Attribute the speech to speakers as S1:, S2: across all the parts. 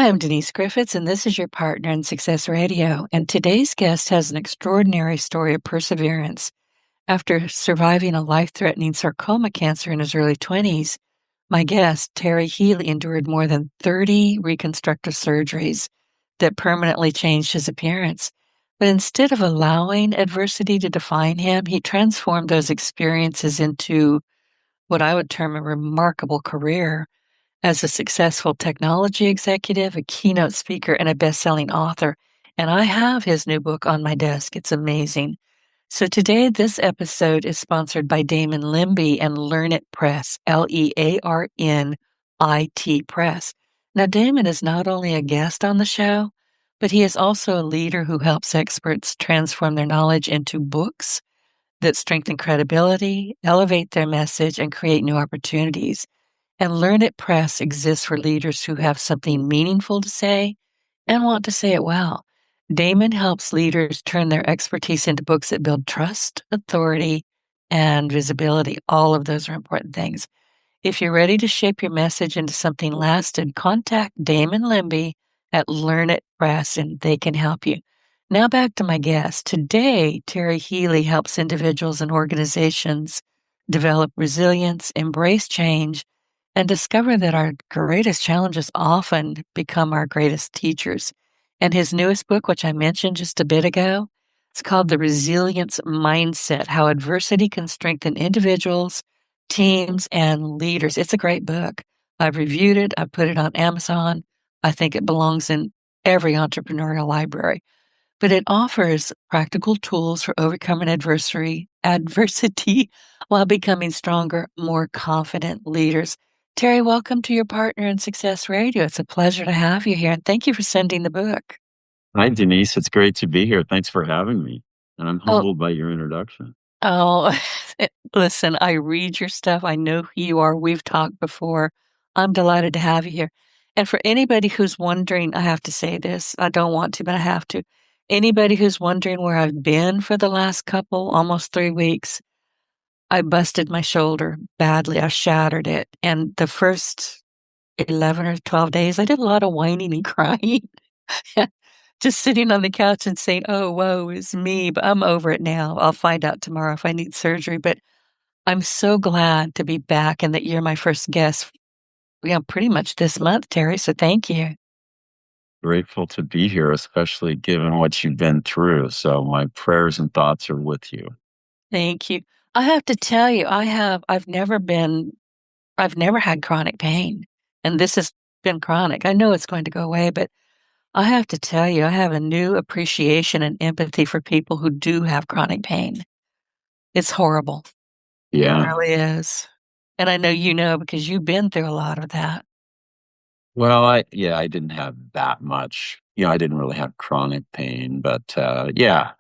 S1: Hi, I'm Denise Griffitts, and this is your partner in Success Radio. And today's guest has an extraordinary story of perseverance. After surviving a life threatening sarcoma cancer in his early 20s, my guest, Terry Healey, endured more than 30 reconstructive surgeries that permanently changed his appearance. But instead of allowing adversity to define him, he transformed those experiences into what I would term a remarkable career as a successful technology executive, a keynote speaker, and a best-selling author. And I have his new book on my desk. It's amazing. So today, this episode is sponsored by Damon Limby and Learn It Press, Learnit Press. Now, Damon is not only a guest on the show, but he is also a leader who helps experts transform their knowledge into books that strengthen credibility, elevate their message, and create new opportunities. And Learn It Press exists for leaders who have something meaningful to say and want to say it well. Damon helps leaders turn their expertise into books that build trust, authority, and visibility. All of those are important things. If you're ready to shape your message into something lasting, contact Damon Limby at Learn It Press and they can help you. Now back to my guest. Today, Terry Healey helps individuals and organizations develop resilience, embrace change, and discover that our greatest challenges often become our greatest teachers. And his newest book, which I mentioned just a bit ago, it's called The Resilience Mindset: How Adversity Can Strengthen Individuals, Teams, and Leaders. It's a great book. I've reviewed it. I put it on Amazon. I think it belongs in every entrepreneurial library. But it offers practical tools for overcoming adversity while becoming stronger, more confident leaders. Terry, welcome to your Partner in Success Radio. It's a pleasure to have you here, and thank you for sending the book.
S2: Hi, Denise. It's great to be here. Thanks for having me. And I'm
S1: Oh,
S2: humbled by your introduction.
S1: oh, listen, I read your stuff. I know who you are. We've talked before. I'm delighted to have you here. And for anybody who's wondering, I have to say this. I don't want to, but I have to. Anybody who's wondering where I've been for the last almost 3 weeks, I busted my shoulder badly. I shattered it. And the first 11 or 12 days, I did a lot of whining and crying, just sitting on the couch and saying, oh, woe is me, but I'm over it now. I'll find out tomorrow if I need surgery. But I'm so glad to be back and that you're my first guest, pretty much this month, Terry. So thank you.
S2: Grateful to be here, especially given what you've been through. So my prayers and thoughts are with you.
S1: Thank you. I have to tell you, I've never had chronic pain, and this has been chronic. I know it's going to go away, but I have to tell you, I have a new appreciation and empathy for people who do have chronic pain. It's horrible. It
S2: Yeah.
S1: really is. And I know you know because you've been through a lot of that.
S2: Well, I didn't have that much. I didn't really have chronic pain, but I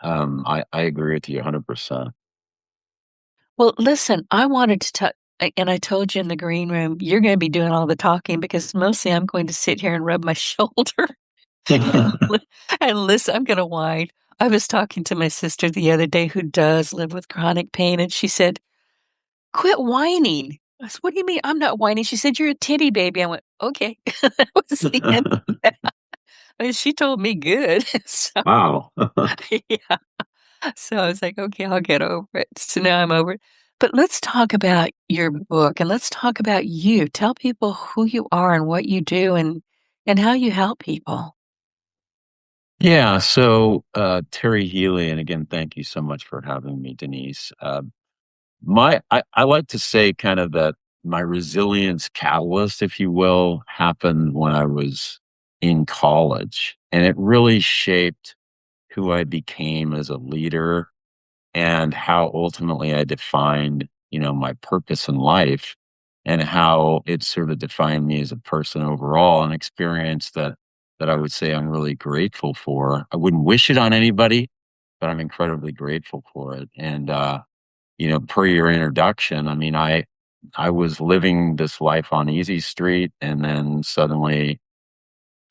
S2: agree with you 100%.
S1: Well, listen, I wanted to talk, and I told you in the green room, you're going to be doing all the talking because mostly I'm going to sit here and rub my shoulder and, and listen. I'm going to whine. I was talking to my sister the other day who does live with chronic pain, and she said, quit whining. I said, what do you mean? I'm not whining. She said, you're a titty baby. I went, okay. That was the end of that. I mean, she told me good. So,
S2: Wow.
S1: yeah. So I was like, okay, I'll get over it. So now I'm over it. But let's talk about your book and let's talk about you. Tell people who you are and what you do and how you help people.
S2: Yeah. So, Terry Healey, and again, thank you so much for having me, Denise. I like to say kind of that my resilience catalyst, if you will, happened when I was in college. And it really shaped who I became as a leader and how ultimately I defined, my purpose in life and how it sort of defined me as a person overall, an experience that I would say I'm really grateful for. I wouldn't wish it on anybody, but I'm incredibly grateful for it. And per your introduction, I mean, I was living this life on Easy Street and then suddenly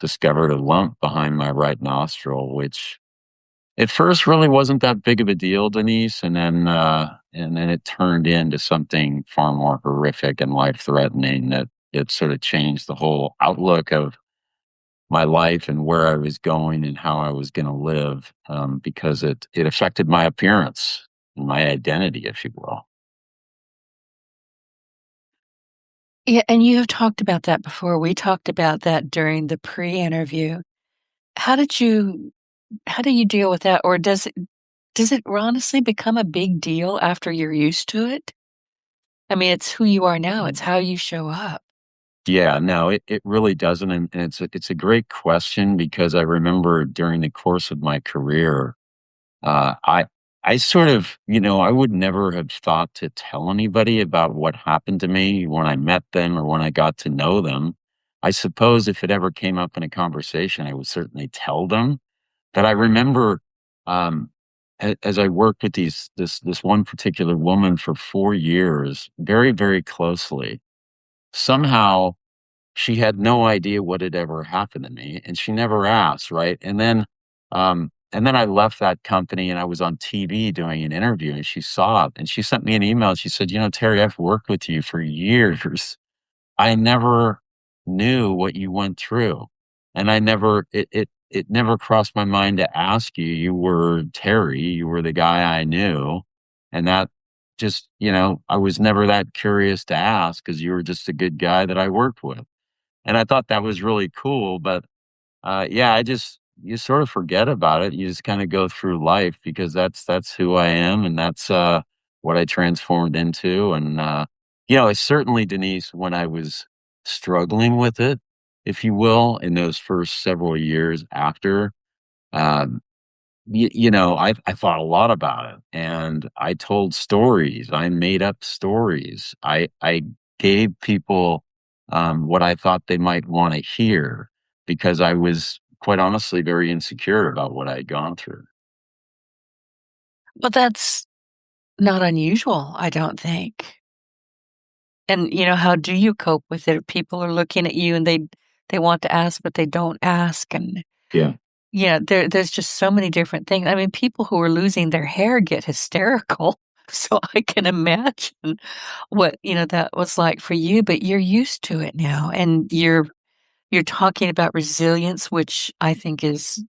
S2: discovered a lump behind my right nostril, which at first really wasn't that big of a deal, Denise, and then it turned into something far more horrific and life threatening that it sort of changed the whole outlook of my life and where I was going and how I was going to live, because it affected my appearance and my identity, if you will.
S1: Yeah, and you have talked about that before. We talked about that during the pre-interview. How did you how do you deal with that? Or does it honestly become a big deal after you're used to it? I mean, it's who you are now, it's how you show up.
S2: Yeah, no, it really doesn't, and it's a great question because I remember during the course of my career, uh, I I sort of, I would never have thought to tell anybody about what happened to me when I met them or when I got to know them. I suppose if it ever came up in a conversation, I would certainly tell them. But I remember, um, as I worked with this one particular woman for 4 years, very, very closely, somehow she had no idea what had ever happened to me, and she never asked, right? And then I left that company, and I was on TV doing an interview, and she saw it, and she sent me an email. She said, Terry, I've worked with you for years. I never knew what you went through, and it never crossed my mind to ask you. You were Terry, you were the guy I knew, and that just, I was never that curious to ask because you were just a good guy that I worked with. And I thought that was really cool, but, yeah, you sort of forget about it. You just kinda go through life because that's who I am, and that's, what I transformed into, and, it's certainly, Denise, when I was struggling with it, if you will, in those first several years after, um I thought a lot about it, and I told stories. I made up stories. I gave people, what I thought they might wanna hear because I was, quite honestly, very insecure about what I'd gone through.
S1: Well, that's not unusual, I don't think. And, how do you cope with it? People are looking at you and they want to ask, but they don't ask, and,
S2: Yeah.
S1: there's just so many different things. I mean, people who are losing their hair get hysterical, so I can imagine what, that was like for you, but you're used to it now, and you're talking about resilience, which I think is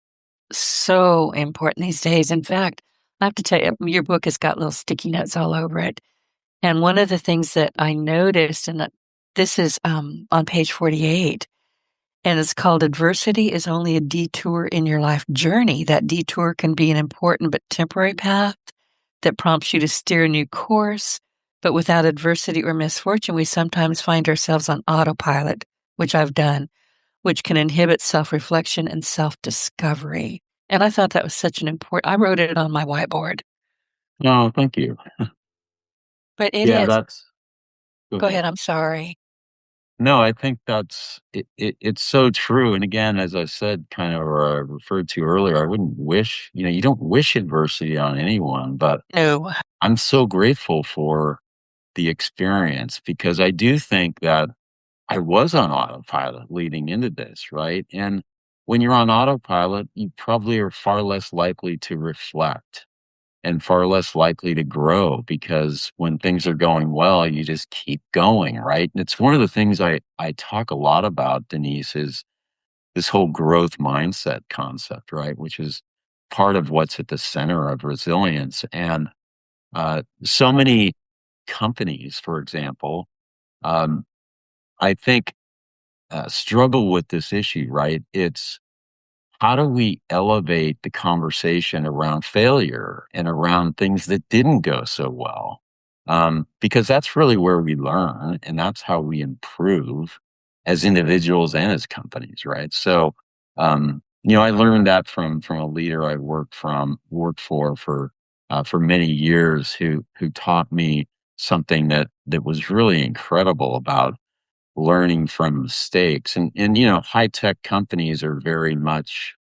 S1: so important these days. In fact, I have to tell you, your book has got little sticky notes all over it. And one of the things that I noticed, and this is on page 48, and it's called Adversity is Only a Detour in Your Life Journey. That detour can be an important but temporary path that prompts you to steer a new course. But without adversity or misfortune, we sometimes find ourselves on autopilot, which I've done, which can inhibit self reflection and self discovery. And I thought that was such an important, I wrote it on my whiteboard,
S2: No, thank you.
S1: but it
S2: Yeah,
S1: is.
S2: go
S1: Go
S2: ahead.
S1: ahead. I'm sorry.
S2: No, I think it's so true, and again, as I said, kind of, or I referred to earlier, I wouldn't wish, you don't wish adversity on anyone, but
S1: No.
S2: I'm so grateful for the experience because I do think that I was on autopilot leading into this, right? And when you're on autopilot, you probably are far less likely to reflect and far less likely to grow because when things are going well, you just keep going, right? And it's one of the things I talk a lot about, Denise, is this whole growth mindset concept, right? Which is part of what's at the center of resilience. And so many companies, for example, um, I think struggle with this issue, right? It's how do we elevate the conversation around failure and around things that didn't go so well? Because that's really where we learn and that's how we improve as individuals and as companies, right? So, I learned that from a leader I worked for many years who taught me something that was really incredible about learning from mistakes. And high tech companies are very much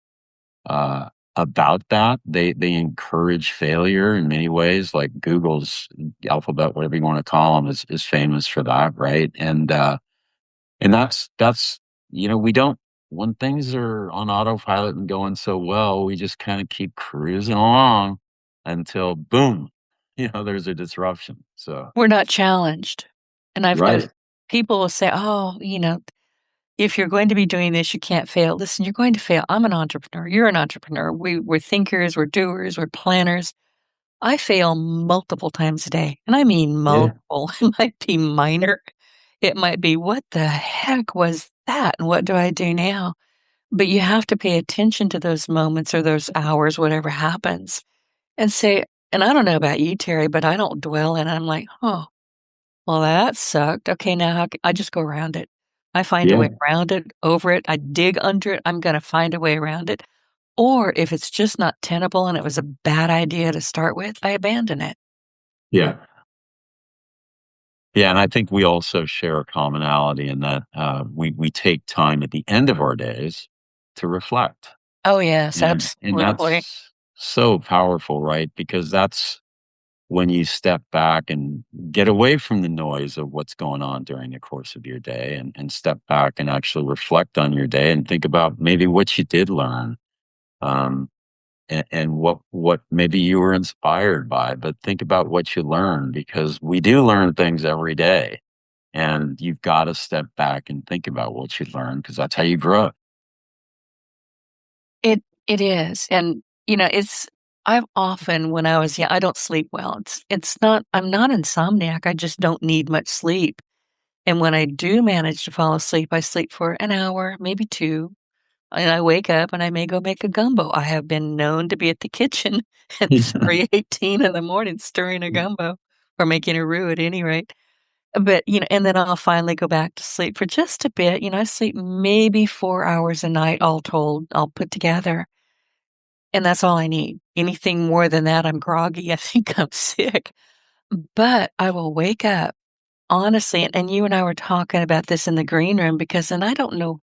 S2: uh, about that. They encourage failure in many ways, like Google's Alphabet, whatever you want to call them, is famous for that, right? And that's we don't when things are on autopilot and going so well, we just kind of keep cruising along until boom, there's a disruption. So
S1: We're not challenged. And I've
S2: right,
S1: noticed people will say, "Oh, if you're going to be doing this, you can't fail. Listen, you're going to fail. I'm an entrepreneur. You're an entrepreneur. We're thinkers, we're doers, we're planners. I fail multiple times a day, and I mean
S2: Yeah.
S1: multiple. It might be minor. It might be, what the heck was that? And what do I do now? But you have to pay attention to those moments or those hours, whatever happens, and say, and I don't know about you, Terry, but I don't dwell in it. I'm like, oh, well, that sucked. Okay, now I just go around it. I find a way
S2: Yeah.
S1: around it, over it. I dig under it. I'm going to find a way around it. Or if it's just not tenable and it was a bad idea to start with, I abandon it.
S2: Yeah. Yeah, and I think we also share a commonality in that we take time at the end of our days to reflect,
S1: Oh, yes,
S2: and
S1: absolutely.
S2: that's so powerful, right? Because that's when you step back and get away from the noise of what's going on during the course of your day, and step back and actually reflect on your day and think about maybe what you did learn. Um, and what maybe you were inspired by, but think about what you learned, because we do learn things every day, and you've got to step back and think about what you learned, because that's how you grow.
S1: It is, and, it's I've often when I was young I don't sleep well. It's not I'm not insomniac, I just don't need much sleep, and when I do manage to fall asleep, I sleep for an hour, maybe 2, and I wake up and I may go make a gumbo. I have been known to be at the kitchen at 3:18 in the morning stirring a gumbo or making a roux at any rate. But, and then I'll finally go back to sleep for just a bit. I sleep maybe 4 hours a night all told, all put together, and that's all I need. Anything more than that, I'm groggy. I think I'm sick. But I will wake up, honestly, and you and I were talking about this in the green room because and I don't know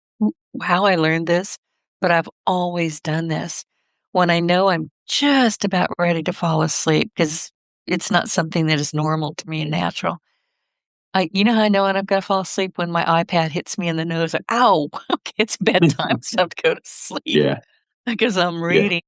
S1: how I learned this, but I've always done this. When I know I'm just about ready to fall asleep, because it's not something that is normal to me and natural. How I know when I'm gonna fall asleep? When my iPad hits me in the nose, like, "Ow, okay, it's bedtime, it's time to go to sleep,"
S2: Yeah,
S1: because I'm
S2: yeah,
S1: reading.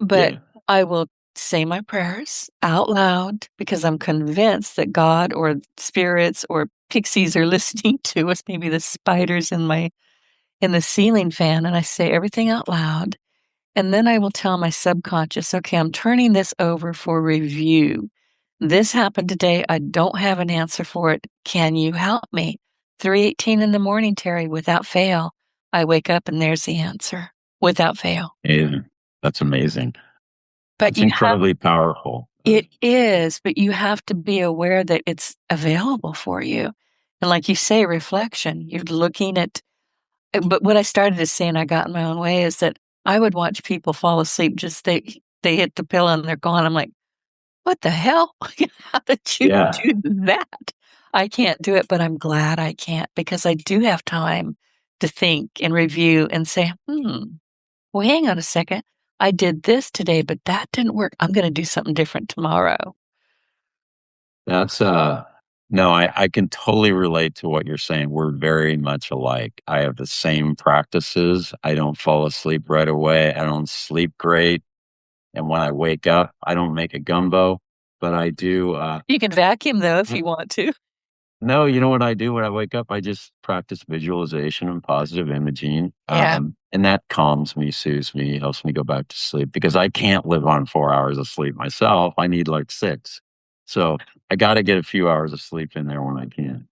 S1: But
S2: yeah.
S1: I will say my prayers out loud because I'm convinced that God or spirits or pixies are listening to us, maybe the spiders in the ceiling fan, and I say everything out loud, and then I will tell my subconscious, "Okay, I'm turning this over for review. This happened today. I don't have an answer for it. Can you help me?" 3:18 in the morning, Terry, without fail, I wake up and there's the answer, without fail.
S2: Amazing. That's amazing.
S1: But
S2: That's
S1: you have
S2: incredibly powerful.
S1: It is, but you have to be aware that it's available for you. And like you say, reflection, you're looking at but what I started to say, and I got in my own way, is that I would watch people fall asleep, just they hit the pillow and they're gone. I'm like, "What the hell? How did you
S2: Yeah,
S1: do that?" I can't do it, but I'm glad I can't because I do have time to think and review and say, well, hang on a second. I did this today, but that didn't work. I'm gonna do something different tomorrow."
S2: that's no, I can totally relate to what you're saying. We're very much alike. I have the same practices. I don't fall asleep right away. I don't sleep great. And when I wake up, I don't make a gumbo, but I do
S1: You can vacuum though if you want to.
S2: no, you know what I do when I wake up? I just practice visualization and positive imaging.
S1: Yeah.
S2: And that calms me, soothes me, helps me go back to sleep, because I can't live on 4 hours of sleep myself. I need like six. So I got to get a few hours of sleep in there when I can.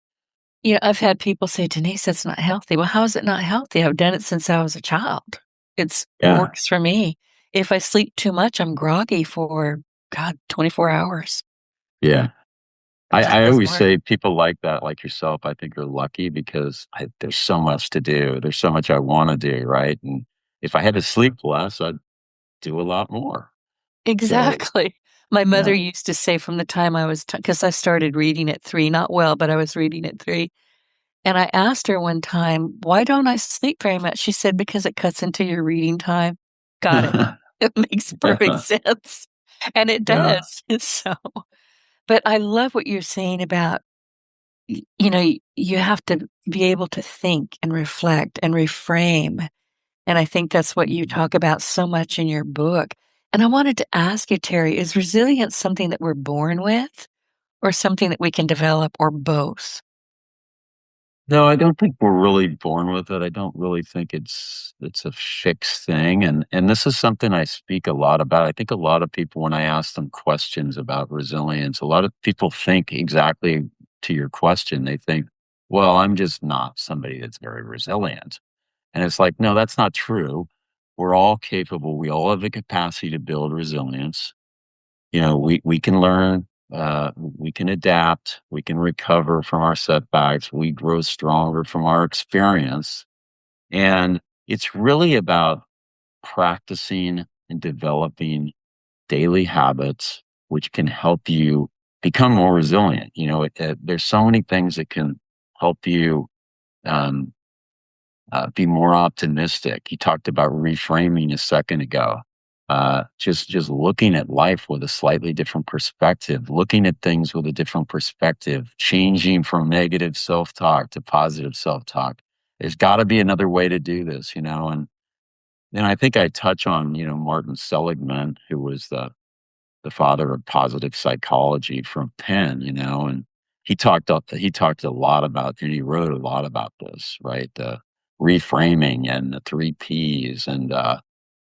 S1: I've had people say, "Denise, that's not healthy." Well, how is it not healthy? I've done it since I was a child. It's
S2: Yeah.
S1: works for me. If I sleep too much, I'm groggy for, God, 24 hours.
S2: Yeah.
S1: That
S2: I
S1: doesn't
S2: always
S1: work.
S2: say people like that, like yourself, I think are lucky, because there's so much to do. There's so much I want to do. Right. And if I had to sleep less, I'd do a lot more. So,
S1: Exactly. My mother
S2: yeah.
S1: used to say from the time I was, because I started reading at 3, not well, but I was reading at 3. And I asked her one time, "Why don't I sleep very much?" She said, "Because it cuts into your reading time." Got it. It makes perfect
S2: Yeah.
S1: sense. And it
S2: Yeah.
S1: does. So, but I love what you're saying about, you have to be able to think and reflect and reframe. And I think that's what you talk about so much in your book. And I wanted to ask you, Terry, is resilience something that we're born with or something that we can develop or both?
S2: No, I don't think we're really born with it. I don't really think it's a fixed thing, and this is something I speak a lot about. I think a lot of people, when I ask them questions about resilience, a lot of people think exactly to your question. They think, "Well, I'm just not somebody that's very resilient." And it's like, "No, that's not true. We're all capable. We all have the capacity to build resilience. You know, we can learn, we can adapt, we can recover from our setbacks, we grow stronger from our experience. And it's really about practicing and developing daily habits which can help you become more resilient. There's so many things that can help you um, be more optimistic. You talked about reframing a second ago. Just looking at life with a slightly different perspective, looking at things with a different perspective, changing from negative self-talk to positive self-talk. There's got to be another way to do this, and I think I touch on Martin Seligman, who was the father of positive psychology from Penn, and he talked a lot about, and he wrote a lot about this, right? The reframing and the three P's, and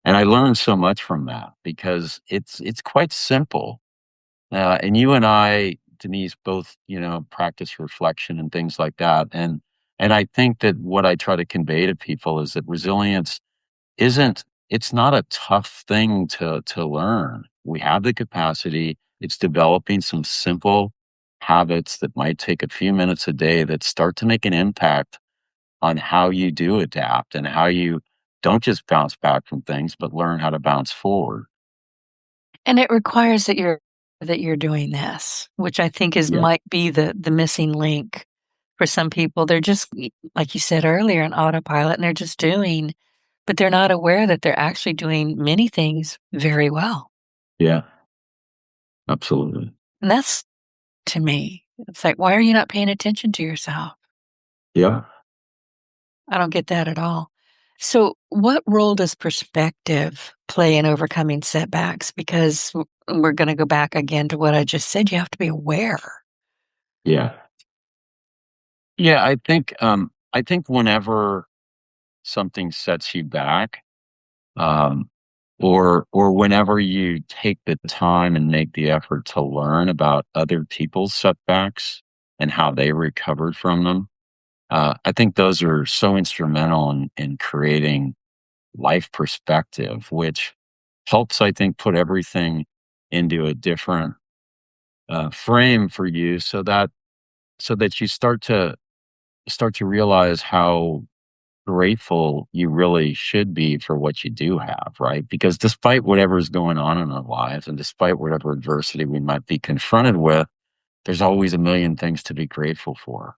S2: I learned so much from that because it's quite simple. And you and I, Denise, both practice reflection and things like that, and I think that what I try to convey to people is that resilience isn't it's not a tough thing to learn. We have the capacity. It's developing some simple habits that might take a few minutes a day that start to make an impact on how you do adapt and how you don't just bounce back from things, but learn how to bounce forward.
S1: And it requires that you're doing this, which I think is
S2: Yeah.
S1: might be the missing link for some people. They're just, like you said earlier, an autopilot, and they're just doing, but they're not aware that they're actually doing many things very well.
S2: Yeah. Absolutely.
S1: And that's to me, it's like, why are you not paying attention to yourself?
S2: Yeah.
S1: I don't get that at all. So, what role does perspective play in overcoming setbacks? Because we're going to go back again to what I just said. You have to be aware.
S2: Yeah. Yeah. I think whenever something sets you back, um, or whenever you take the time and make the effort to learn about other people's setbacks and how they recovered from them, I think those are so instrumental in creating life perspective, which helps, I think, put everything into a different frame for you, so that you start to realize how grateful you really should be for what you do have, right? Because despite whatever's going on in our lives and despite whatever adversity we might be confronted with, there's always a million things to be grateful for,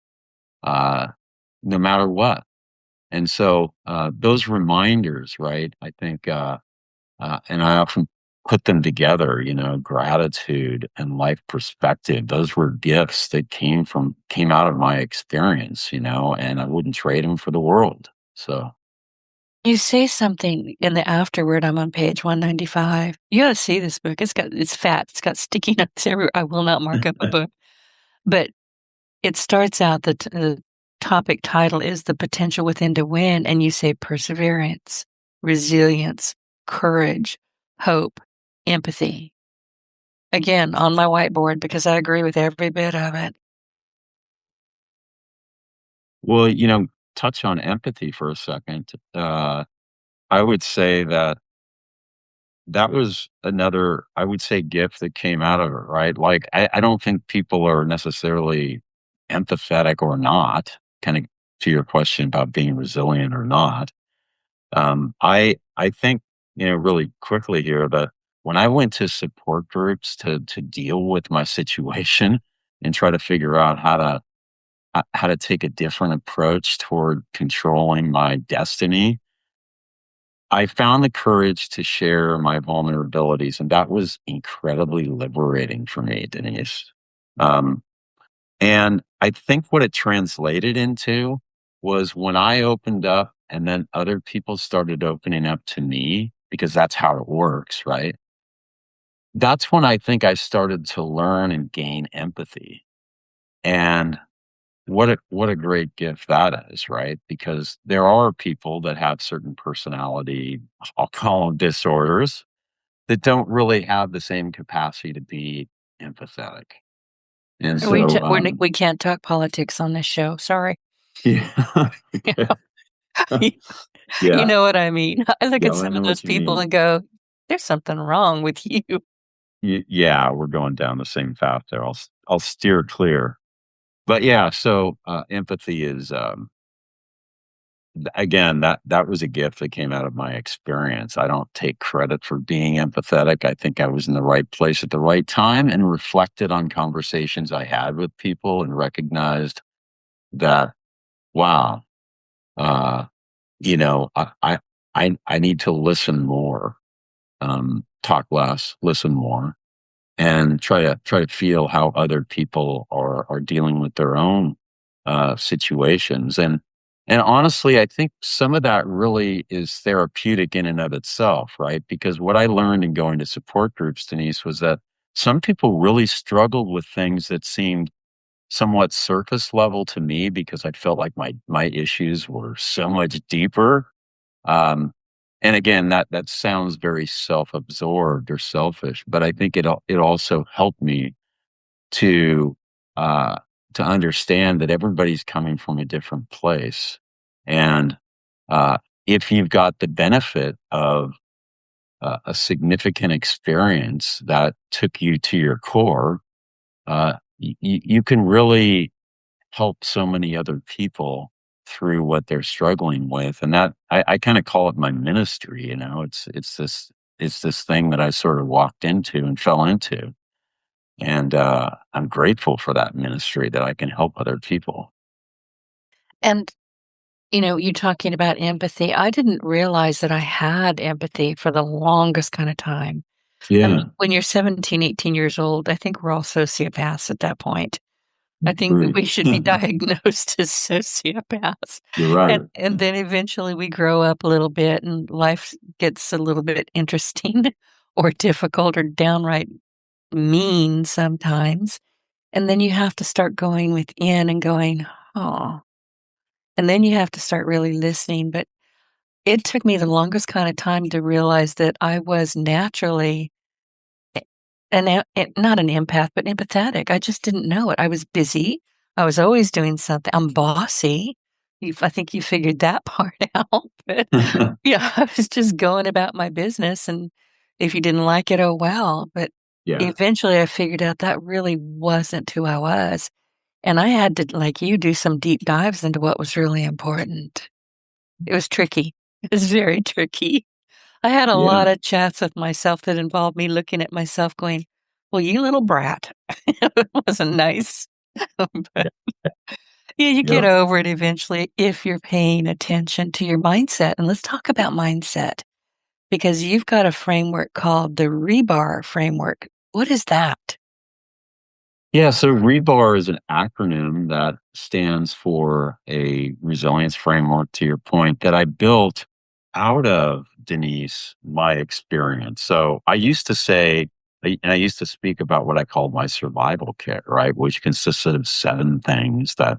S2: uh, no matter what. And so those reminders, right? I think, and I often put them together, gratitude and life perspective. Those were gifts that came out of my experience, and I wouldn't trade them for the world. So.
S1: You say something in the afterword. I'm on page 195. You gotta see this book. It's fat. It's got sticky notes everywhere. I will not mark up a book. But it starts out the topic title is "The Potential Within to Win," and you say perseverance, resilience, courage, hope, empathy. Again, on my whiteboard because I agree with every bit of it.
S2: Well, touch on empathy for a second. I would say that was another, I would say, gift that came out of it, right? Like, I don't think people are necessarily empathetic or not, kind of to your question about being resilient or not. I think, really quickly here that when I went to support groups to deal with my situation and try to figure out how to take a different approach toward controlling my destiny, I found the courage to share my vulnerabilities, and that was incredibly liberating for me, Denise. Um, and I think what it translated into was when I opened up and then other people started opening up to me, because that's how it works, right? That's when I think I started to learn and gain empathy. And what a great gift that is, right? Because there are people that have certain personality, I'll call them disorders, that don't really have the same capacity to be empathetic. And so,
S1: We can't talk politics on this show. Sorry.
S2: yeah, okay.
S1: You
S2: Yeah,
S1: know what I mean? I look
S2: yeah,
S1: at
S2: I
S1: some of
S2: know
S1: those
S2: what you
S1: people
S2: mean.
S1: and go, "There's something wrong with you."
S2: Yeah, we're going down the same path there. I'll steer clear. But yeah, so empathy is again, that was a gift that came out of my experience. I don't take credit for being empathetic. I think I was in the right place at the right time and reflected on conversations I had with people and recognized that, wow, uh, I need to listen more, talk less, listen more, and try to feel how other people are dealing with their own situations. And honestly, I think some of that really is therapeutic in and of itself, right? Because what I learned in going to support groups, Denise, was that some people really struggled with things that seemed somewhat surface level to me because I felt like my issues were so much deeper. um, and again, that sounds very self-absorbed or selfish, but I think it also helped me to uh, to understand that everybody's coming from a different place, and if you've got the benefit of a significant experience that took you to your core, you can really help so many other people through what they're struggling with. And that I kind of call it my ministry, it's this thing that I sort of walked into and fell into. And I'm grateful for that ministry that I can help other people.
S1: And, you talking about empathy, I didn't realize that I had empathy for the longest kind of time. I mean,
S2: Yeah.
S1: when you're 17, 18 years old, I think we're all sociopaths at that point. I think
S2: Agree.
S1: we should be diagnosed as sociopaths.
S2: You're
S1: And
S2: right.
S1: and then eventually we grow up a little bit and life gets a little bit interesting or difficult or downright mean sometimes. And then you have to start going within and going, "Oh." And then you have to start really listening. But it took me the longest kind of time to realize that I was naturally not an empath, but empathetic. I just didn't know it. I was busy. I was always doing something. I'm bossy. I think you figured that part out. But yeah, I was just going about my business. And if you didn't like it, oh well. But
S2: Yeah.
S1: eventually I figured out that really wasn't who I was. And I had to, like you, do some deep dives into what was really important. It was tricky. It was very tricky. I had a
S2: Yeah.
S1: lot of chats with myself that involved me looking at myself going, "Well, you little brat." It wasn't nice. But yeah, you get
S2: Yep.
S1: over it eventually if you're paying attention to your mindset. And let's talk about mindset because you've got a framework called the REBAR framework. What is that?
S2: Yeah, so REBAR is an acronym that stands for a resilience framework, to your point, that I built out of, Denise, my experience. So I used to say, and I used to speak about what I called my survival kit, right? Which consisted of 7 things that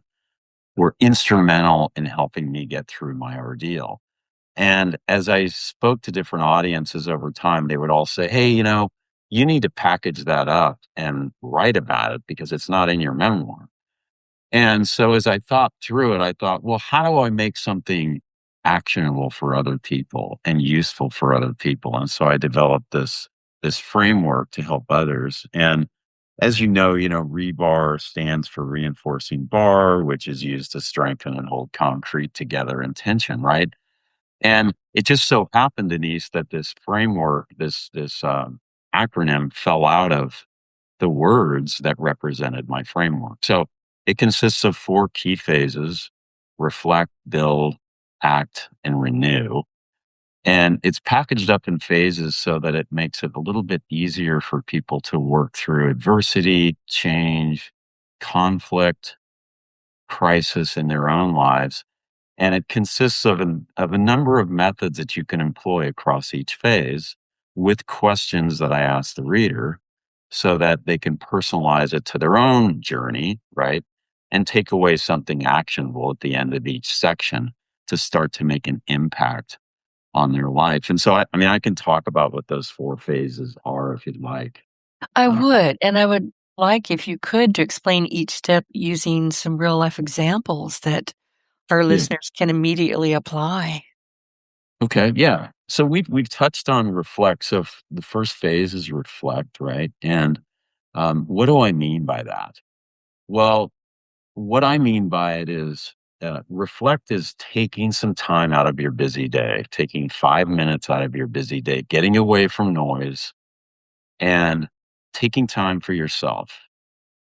S2: were instrumental in helping me get through my ordeal. And as I spoke to different audiences over time, they would all say, "Hey, you need to package that up and write about it because it's not in your memoir." And so as I thought through it, I thought, well, how do I make something actionable for other people and useful for other people? And so I developed this framework to help others. And as rebar stands for reinforcing bar, which is used to strengthen and hold concrete together in tension, right? And it just so happened, Denise, that this framework, this acronym, fell out of the words that represented my framework. So it consists of 4 key phases: reflect, build, act, and renew. And it's packaged up in phases so that it makes it a little bit easier for people to work through adversity, change, conflict, crisis in their own lives. And it consists of a number of methods that you can employ across each phase with questions that I ask the reader so that they can personalize it to their own journey, right? and take away something actionable at the end of each section to start to make an impact on their life. And so, I mean, I can talk about what those four phases are if you'd like.
S1: I
S2: Uh,
S1: would, and I would like if you could to explain each step using some real life examples that our
S2: yeah.
S1: listeners can immediately apply.
S2: Okay. Yeah. So we've touched on reflect. So the first phase is reflect, right? And what do I mean by that? Well, what I mean by it is reflect is taking some time out of your busy day, taking 5 minutes out of your busy day, getting away from noise and taking time for yourself.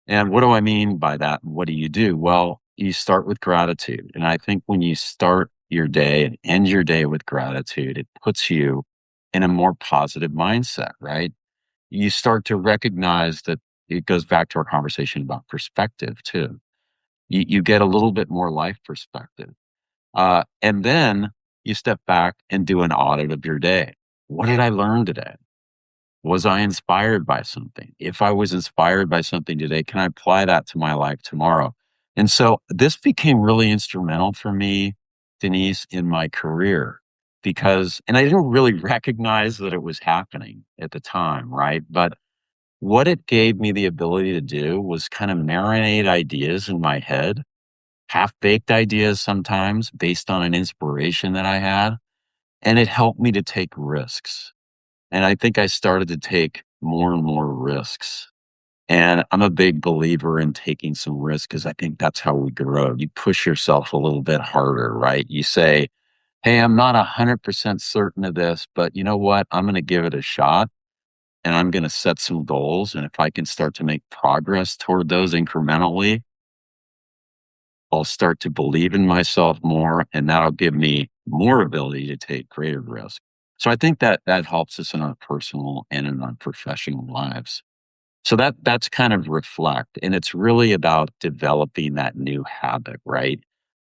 S2: And what do I mean by that? What do you do? Well, you start with gratitude. And I think when you start your day and end your day with gratitude, it puts you in a more positive mindset, right? You start to recognize that it goes back to our conversation about perspective too. You get a little bit more life perspective. And then you step back and do an audit of your day. What did I learn today? Was I inspired by something? If I was inspired by something today, can I apply that to my life tomorrow? And so this became really instrumental for me, Denise, in my career because, and I didn't really recognize that it was happening at the time, right? But what it gave me the ability to do was kind of marinate ideas in my head, half baked ideas sometimes based on an inspiration that I had. And it helped me to take risks. And I think I started to take more and more risks. And I'm a big believer in taking some risks because I think that's how we grow. You push yourself a little bit harder, right? You say, hey, I'm not 100% certain of this, but you know what? I'm going to give it a shot and I'm going to set some goals. And if I can start to make progress toward those incrementally, I'll start to believe in myself more and that'll give me more ability to take greater risk. So I think that that helps us in our personal and in our professional lives. So that's kind of reflect. And it's really about developing that new habit, right?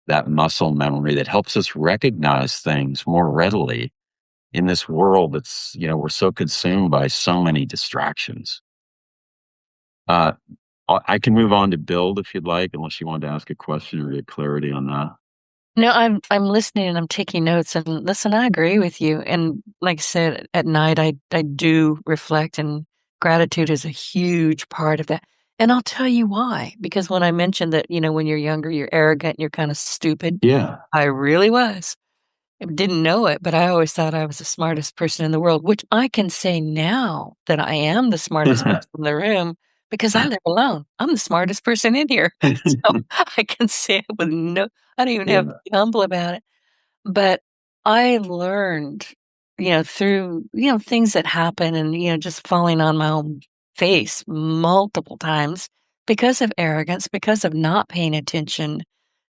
S2: That muscle memory that helps us recognize things more readily in this world that's, we're so consumed by so many distractions. Uh, I can move on to build if you'd like, unless you wanted to ask a question or get clarity on that.
S1: No, I'm listening and I'm taking notes and listen, I agree with you. And like I said, at night I do reflect and gratitude is a huge part of that. And I'll tell you why. Because when I mentioned that, when you're younger, you're arrogant, you're kind of stupid.
S2: Yeah.
S1: I really was. I didn't know it, but I always thought I was the smartest person in the world, which I can say now that I am the smartest person in the room because I live alone. I'm the smartest person in here. So I can say it with I don't even have to
S2: Yeah.
S1: be humble about it. But I learned, through, things that happen and, just falling on my own face multiple times because of arrogance, because of not paying attention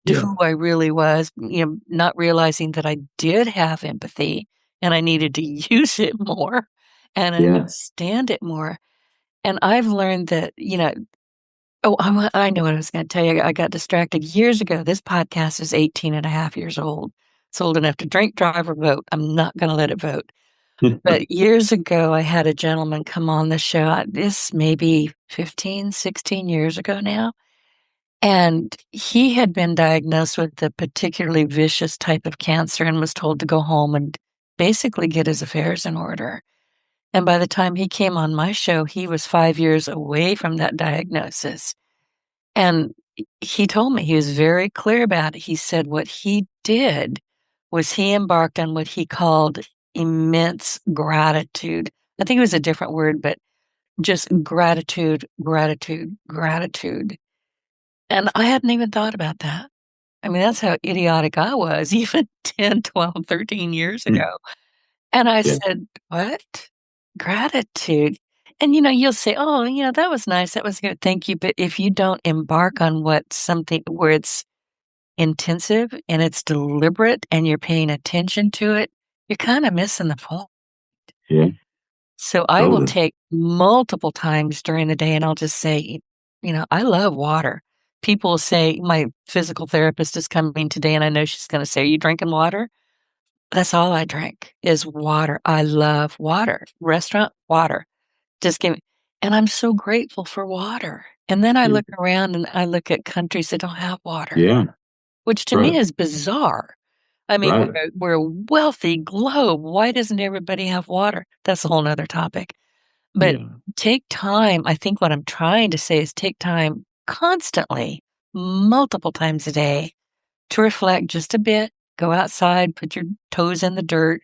S1: to
S2: Yeah.
S1: who I really was, not realizing that I did have empathy and I needed to use it more and
S2: Yeah.
S1: understand it more. And I've learned that, oh, I know what I was going to tell you. I got distracted years ago. This podcast is 18 and a half years old. It's old enough to drink, drive, or vote. I'm not going to let it vote. But years ago, I had a gentleman come on the show. This maybe 15, 16 years ago now. And he had been diagnosed with a particularly vicious type of cancer and was told to go home and basically get his affairs in order. And by the time he came on my show, he was 5 years away from that diagnosis. And he told me, he was very clear about it. He said what he did was he embarked on what he called immense gratitude. I think it was a different word, but just gratitude, gratitude, gratitude. And I hadn't even thought about that. I mean, that's how idiotic I was even 10, 12, 13 years ago. And I
S2: Yeah.
S1: said, "What? Gratitude?" And, you'll say, "Oh, that was nice. That was good. Thank you." But if you don't embark on what something where it's intensive and it's deliberate and you're paying attention to it, you're kind of missing the point.
S2: Yeah.
S1: So I will
S2: Totally.
S1: take multiple times during the day and I'll just say, I love water. People say, my physical therapist is coming today and I know she's going to say, "Are you drinking water?" That's all I drink is water. I love water. Restaurant, water. Just give me. And I'm so grateful for water. And then I
S2: Yeah.
S1: look around and I look at countries that don't have water,
S2: Yeah.
S1: which to me
S2: Right.
S1: is bizarre. I mean,
S2: Right.
S1: we're a wealthy globe. Why doesn't everybody have water? That's a whole nother topic. But
S2: Yeah.
S1: take time. I think what I'm trying to say is take time constantly, multiple times a day, to reflect just a bit. Go outside, put your toes in the dirt,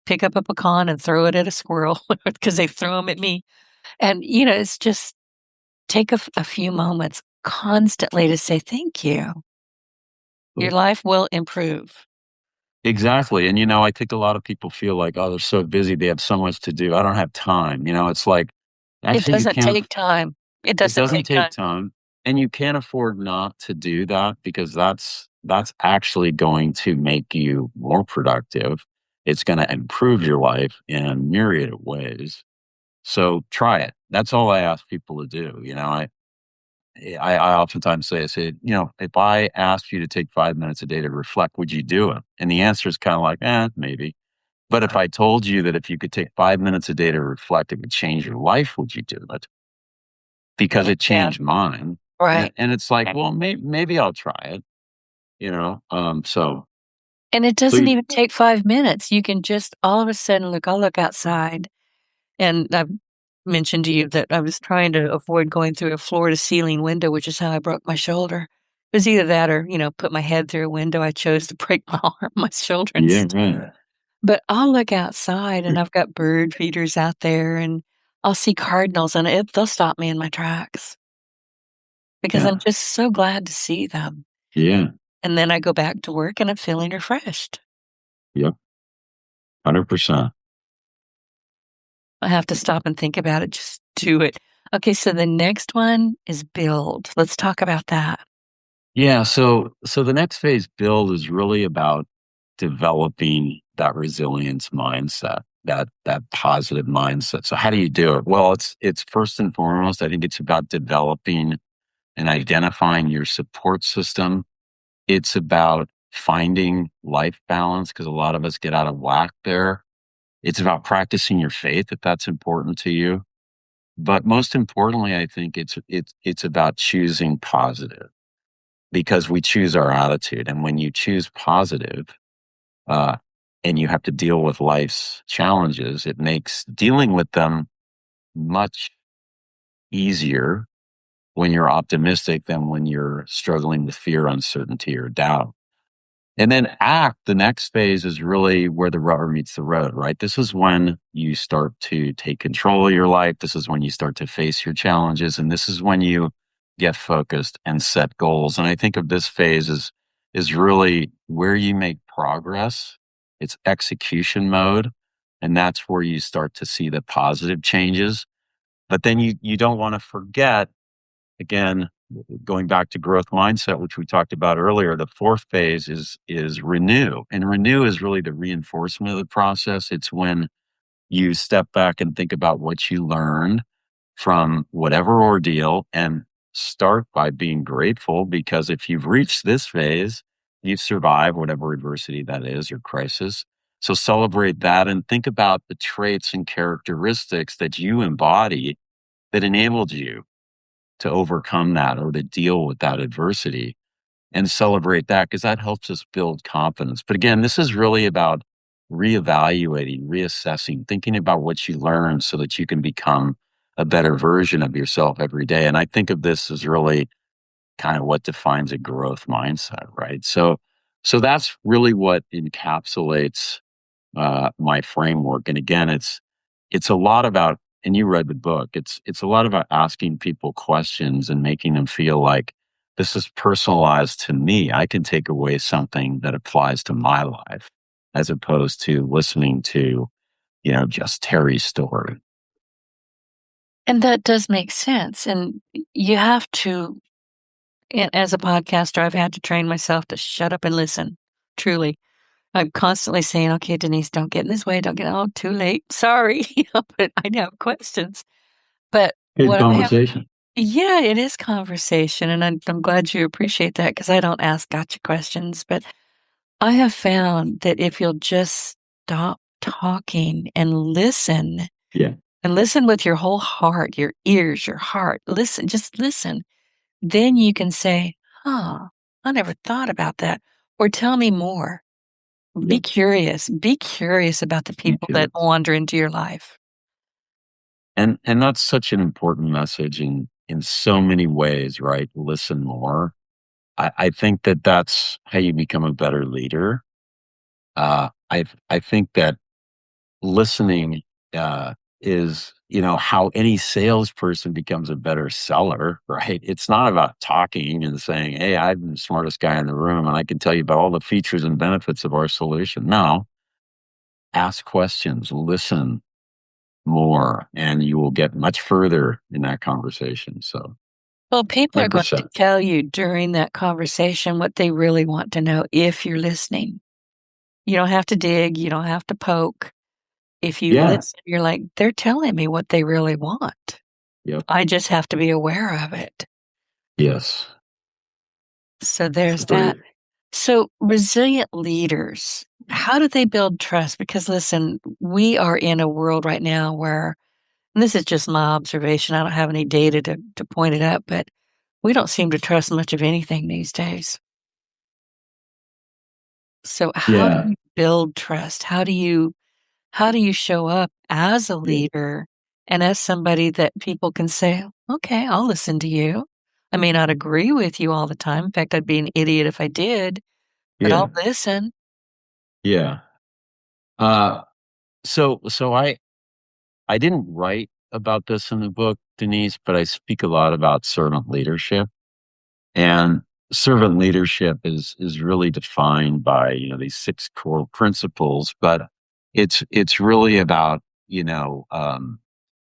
S1: pick up a pecan and throw it at a squirrel because they throw them at me. And, it's just take a few moments constantly to say thank you. Your life will improve.
S2: Exactly. And, I think a lot of people feel like, oh, they're so busy. They have so much to do. I don't have time. It's like,
S1: It
S2: actually, you
S1: doesn't
S2: can't,
S1: take time. It
S2: it
S1: doesn't
S2: doesn't
S1: take
S2: take
S1: time.
S2: time. And you can't afford not to do that because that's actually going to make you more productive. It's going to improve your life in a myriad of ways. So try it. That's all I ask people to do. I oftentimes say, if I asked you to take 5 minutes a day to reflect, would you do it? And the answer is kind of like, maybe. But if I told you that if you could take 5 minutes a day to reflect, it would change your life, would you do it? Because it
S1: Yeah,
S2: changed mine. And,
S1: right.
S2: and it's like, well, maybe I'll try it.
S1: And it
S2: So
S1: doesn't even take 5 minutes. You can just all of a sudden I'll look outside, and I've mentioned to you that I was trying to avoid going through a floor to ceiling window, which is how I broke my shoulder. It was either that or, put my head through a window. I chose to break my arm, my shoulder
S2: yeah,
S1: instead.
S2: right.
S1: But I'll look outside and I've got bird feeders out there and I'll see cardinals and they'll stop me in my tracks because I'm
S2: Yeah.
S1: just so glad to see them.
S2: Yeah.
S1: And then I go back to work and I'm feeling refreshed.
S2: Yep. 100%.
S1: I have to stop and think about it, just do it. Okay, so the next one is build. Let's talk about that.
S2: Yeah. So the next phase build is really about developing that resilience mindset, that positive mindset. So how do you do it? Well, it's first and foremost, I think it's about developing and identifying your support system. It's about finding life balance because a lot of us get out of whack there. It's about practicing your faith if that's important to you. But most importantly, I think it's about choosing positive because we choose our attitude. And when you choose positive, uh, and you have to deal with life's challenges, it makes dealing with them much easier when you're optimistic than when you're struggling with fear, uncertainty, or doubt. And then act, the next phase is really where the rubber meets the road, right? This is when you start to take control of your life. This is when you start to face your challenges. And this is when you get focused and set goals. And I think of this phase is really where you make progress. It's execution mode. And that's where you start to see the positive changes. But then you don't want to forget, again, going back to growth mindset, which we talked about earlier, the fourth phase is renew. And renew is really the reinforcement of the process. It's when you step back and think about what you learned from whatever ordeal and start by being grateful because if you've reached this phase, you've survived whatever adversity that is or crisis. So celebrate that and think about the traits and characteristics that you embody that enabled you to overcome that or to deal with that adversity and celebrate that because that helps us build confidence. But again, this is really about reevaluating, reassessing, thinking about what you learned so that you can become a better version of yourself every day. And I think of this as really kind of what defines a growth mindset, right? So that's really what encapsulates my framework. And again, it's a lot about, and you read the book. It's a lot about asking people questions and making them feel like this is personalized to me. I can take away something that applies to my life, as opposed to listening to just Terry's story.
S1: And that does make sense. And you have to, as a podcaster, I've had to train myself to shut up and listen. Truly. I'm constantly saying, okay, Denise, don't get in this way. Don't get, oh, too late. Sorry. But I have questions. But
S2: Good
S1: what I have,
S2: conversation.
S1: yeah, it is conversation. And I'm glad you appreciate that because I don't ask gotcha questions. But I have found that if you'll just stop talking and listen,
S2: Yeah.
S1: and listen with your whole heart, your ears, your heart. Listen, just listen. Then you can say, "Huh, I never thought about that," or "Tell me more." Be
S2: Yep.
S1: curious. Be curious about the
S2: Be
S1: people that
S2: curious.
S1: wander into your life.
S2: And that's such an important message in so many ways, right? Listen more. I think that that's how you become a better leader. I think that listening is, how any salesperson becomes a better seller, right? It's not about talking and saying, "Hey, I'm the smartest guy in the room, and I can tell you about all the features and benefits of our solution." No, ask questions, listen more, and you will get much further in that conversation. So, one
S1: Well, people
S2: hundred
S1: are going to
S2: percent.
S1: tell you during that conversation what they really want to know if you're listening. You don't have to dig, you don't have to poke. If you
S2: Yeah.
S1: listen, you're like, "They're telling me what they really want.
S2: Yep.
S1: I just have to be aware of it."
S2: Yes.
S1: So
S2: It's
S1: there's that.
S2: great.
S1: So resilient leaders, how do they build trust? Because listen, we are in a world right now where, and this is just my observation, I don't have any data to point it up, but we don't seem to trust much of anything these days. So how do
S2: Yeah.
S1: you build trust? How do you show up as a
S2: Yeah.
S1: leader and as somebody that people can say, "Okay, I'll listen to you. I may not agree with you all the time. In fact, I'd be an idiot if I did, but
S2: Yeah.
S1: I'll listen."
S2: Yeah. Uh, so I didn't write about this in the book, Denise, but I speak a lot about servant leadership. And servant leadership is really defined by, these six core principles, but it's really about,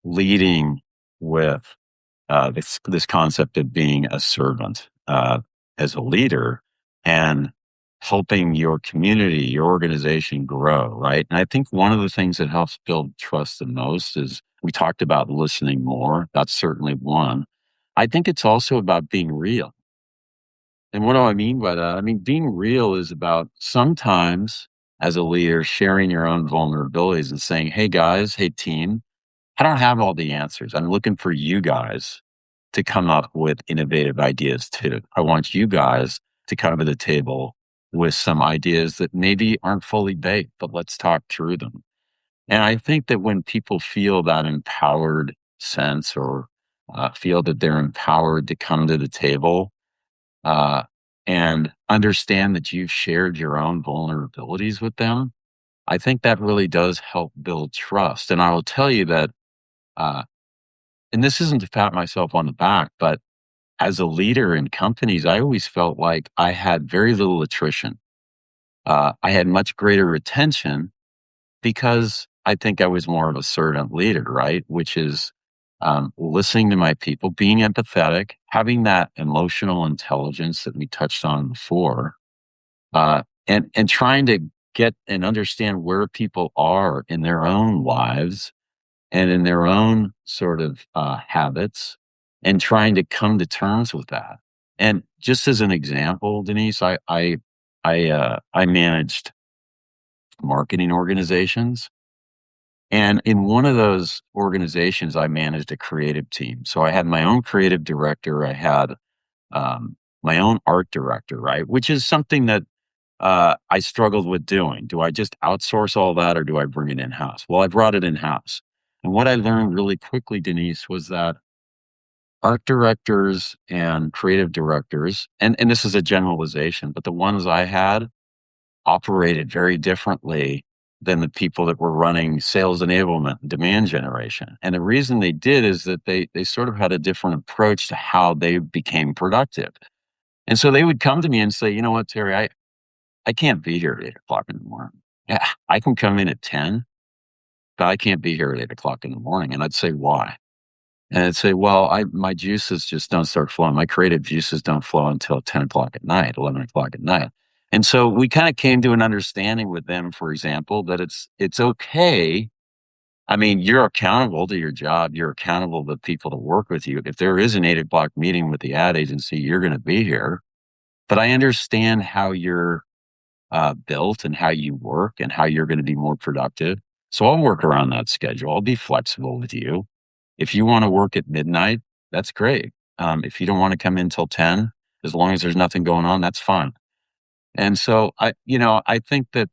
S2: leading with this concept of being a servant as a leader and helping your community, your organization grow, right? And I think one of the things that helps build trust the most is we talked about listening more. That's certainly one. I think it's also about being real. And what do I mean by that? I mean, being real is about sometimes as a leader sharing your own vulnerabilities and saying, "Hey guys, hey team, I don't have all the answers. I'm looking for you guys to come up with innovative ideas too. I want you guys to come to the table with some ideas that maybe aren't fully baked, but let's talk through them." And I think that when people feel that empowered sense or feel that they're empowered to come to the table uh, and understand that you've shared your own vulnerabilities with them, I think that really does help build trust. And I will tell you that, uh, and this isn't to pat myself on the back, but as a leader in companies, I always felt like I had very little attrition. I had much greater retention because I think I was more of a servant leader, right? Which is listening to my people, being empathetic, having that emotional intelligence that we touched on before, and trying to get and understand where people are in their own lives and in their own sort of habits, and trying to come to terms with that. And just as an example, Denise, I managed marketing organizations, and in one of those organizations, I managed a creative team. So I had my own creative director. I had my own art director, right? Which is something that I struggled with doing. Do I just outsource all that or do I bring it in house? Well, I brought it in house. And what I learned really quickly, Denise, was that art directors and creative directors, and this is a generalization, but the ones I had operated very differently than the people that were running sales enablement and demand generation. And the reason they did is that they sort of had a different approach to how they became productive. And so they would come to me and say, "You know what, Terry, I can't be here at 8 o'clock in the morning. Yeah, I can come in at 10, but I can't be here at 8 o'clock in the morning." And I'd say, "Why?" And I'd say, "Well, my juices just don't start flowing. My creative juices don't flow until 10 o'clock at night, 11 o'clock at night." And so we kind of came to an understanding with them, for example, that it's okay. I mean, you're accountable to your job. You're accountable to the people that work with you. If there is an 8 o'clock meeting with the ad agency, you're going to be here. But I understand how you're built and how you work and how you're going to be more productive. So I'll work around that schedule. I'll be flexible with you. If you want to work at midnight, that's great. If you don't want to come in till 10, as long as there's nothing going on, that's fine. And so I think that,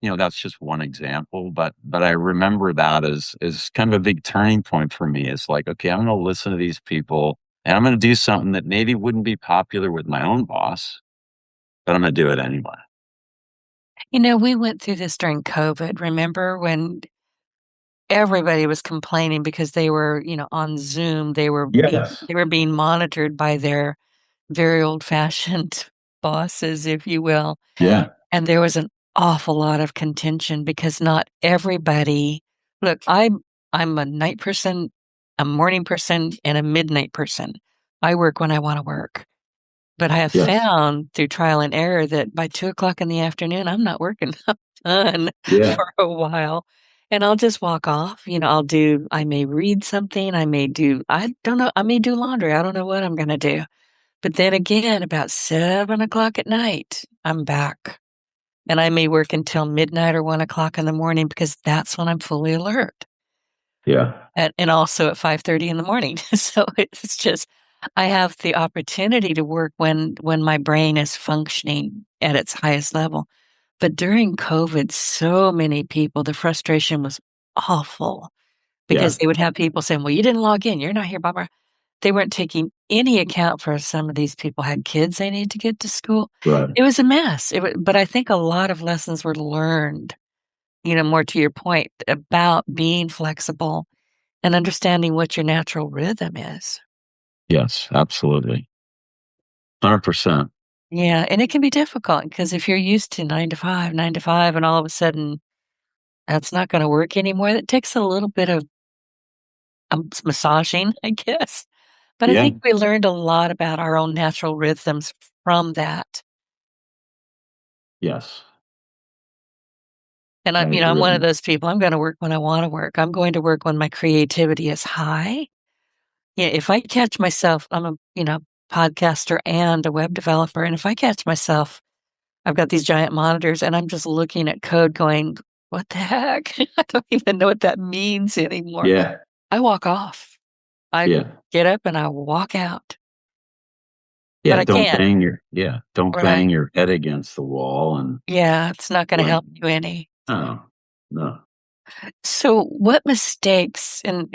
S2: that's just one example, but I remember that as kind of a big turning point for me. It's like, okay, I'm going to listen to these people and I'm going to do something that maybe wouldn't be popular with my own boss, but I'm going to do it anyway.
S1: We went through this during COVID. Remember when everybody was complaining because they were, on Zoom,
S2: Yes.
S1: they were being monitored by their very old-fashioned bosses, if you will.
S2: Yeah.
S1: And there was an awful lot of contention because not everybody look, I'm a night person, a morning person, and a midnight person. I work when I wanna work. But I have
S2: Yes.
S1: found through trial and error that by 2 o'clock in the afternoon, I'm not working. I'm done
S2: Yeah.
S1: for a while, and I'll just walk off. I may read something, I don't know, I may do laundry, I don't know what I'm gonna do. But then again, about 7 o'clock at night, I'm back, and I may work until midnight or 1 o'clock in the morning because that's when I'm fully alert,
S2: Yeah.
S1: and also at 5:30 in the morning. So it's just I have the opportunity to work when my brain is functioning at its highest level. But during COVID, so many people, the frustration was awful because
S2: Yeah.
S1: they would have people saying, "Well, you didn't log in. You're not here, blah, blah." They weren't taking any account for some of these people had kids they need to get to school.
S2: Right.
S1: It was a mess. But I think a lot of lessons were learned, more to your point about being flexible and understanding what your natural rhythm is.
S2: Yes, absolutely. 100%.
S1: Yeah, and it can be difficult because if you're used to 9 to 5, and all of a sudden that's not gonna work anymore, that takes a little bit of, massaging, I guess. But I
S2: Yeah.
S1: think we learned a lot about our own natural rhythms from that.
S2: Yes.
S1: And
S2: I
S1: I'm one of
S2: agree.
S1: those people, I'm gonna work when I wanna work. I'm going to work when my creativity is high. Yeah, if I catch myself I'm a, podcaster and a web developer, and if I catch myself I've got these giant monitors, and I'm just looking at code going, "What the heck?" I don't even know what that means anymore.
S2: Yeah.
S1: I walk off. I
S2: Yeah.
S1: get up and I walk out, but
S2: Yeah.
S1: I can't.
S2: Don't bang
S1: Right.
S2: your head against the wall and
S1: Yeah, it's not gonna
S2: like,
S1: help you any.
S2: oh, no.
S1: So, what mistakes and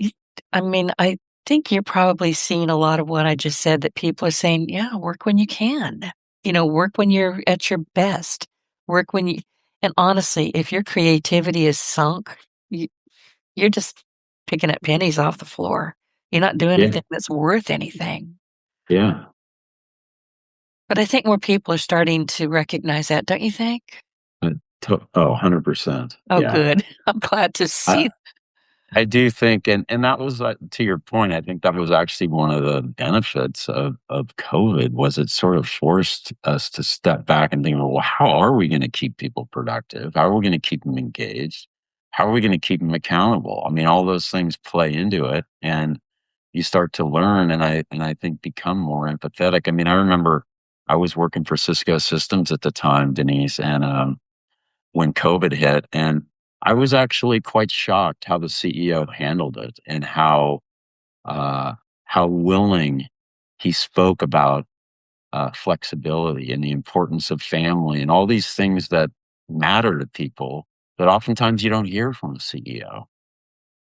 S1: y I mean, I think you're probably seeing a lot of what I just said that people are saying, "Yeah, work when you can." Work when you're at your best. Work when you and honestly, if your creativity is sunk, you you're just picking up pennies off the floor. You're not doing
S2: Yeah.
S1: anything that's worth anything.
S2: Yeah.
S1: But I think more people are starting to recognize that, don't you think?
S2: Oh, 100%.
S1: Oh,
S2: Yeah.
S1: good. I'm glad to
S2: I
S1: see.
S2: I do think, and that was, to your point, I think that was actually one of the benefits of COVID was it sort of forced us to step back and think, well, how are we going to keep people productive? How are we going to keep them engaged? How are we going to keep them accountable? I mean, all those things play into it, and you start to learn, and I think become more empathetic. I mean, I remember I was working for Cisco Systems at the time, Denise, and when COVID hit. And I was actually quite shocked how the CEO handled it and uh, how willing he spoke about flexibility and the importance of family and all these things that matter to people that oftentimes you don't hear from the CEO.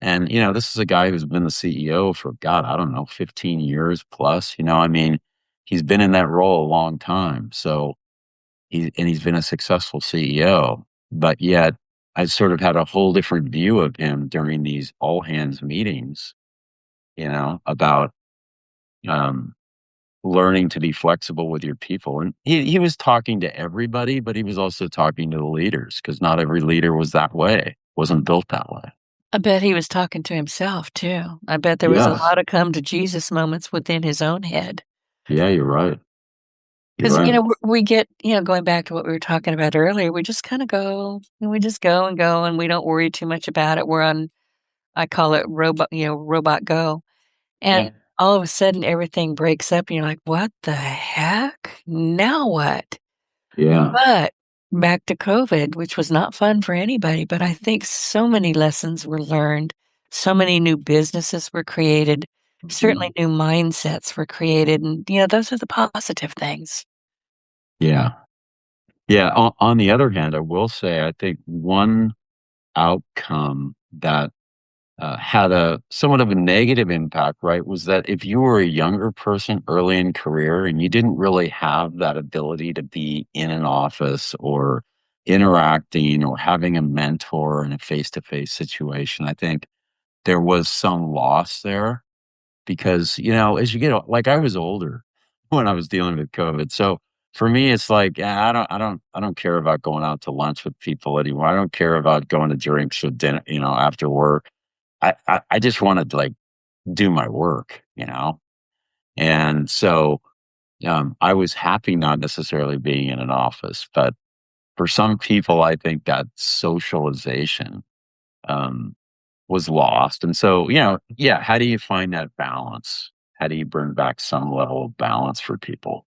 S2: And, this is a guy who's been the CEO for, God, I don't know, 15 years plus. I mean, he's been in that role a long time. So, he's been a successful CEO, but yet I sort of had a whole different view of him during these all hands meetings, about um, learning to be flexible with your people. And he was talking to everybody, but he was also talking to the leaders because not every leader was that way, wasn't built that way.
S1: I bet he was talking to himself too. I bet there was a
S2: Yes.
S1: lot of come to Jesus moments within his own head.
S2: Yeah, you're right. You're
S1: 'Cause,
S2: right.
S1: we get, going back to what we were talking about earlier, we just kinda go, and we just go and go, and we don't worry too much about it. We're on I call it robot go,
S2: Yeah.
S1: and all of a sudden, everything breaks up, and you're like, "What the heck? Now what?"
S2: Yeah.
S1: But back to COVID, which was not fun for anybody, but I think so many lessons were learned. So many new businesses were created. Certainly new mindsets were created. And, those are the positive things.
S2: Yeah. Yeah. On the other hand, I will say, I think one outcome that had a somewhat of a negative impact, right, was that if you were a younger person early in career and you didn't really have that ability to be in an office or interacting or having a mentor in a face-to-face situation, I think there was some loss there because, as you like I was older when I was dealing with COVID. So for me, it's like, I don't care about going out to lunch with people anymore. I don't care about going to drinks or dinner, after work. I just wanted to like do my work. And so I was happy not necessarily being in an office, but for some people, I think that socialization um, was lost. And so, yeah, how do you find that balance? How do you bring back some level of balance for people?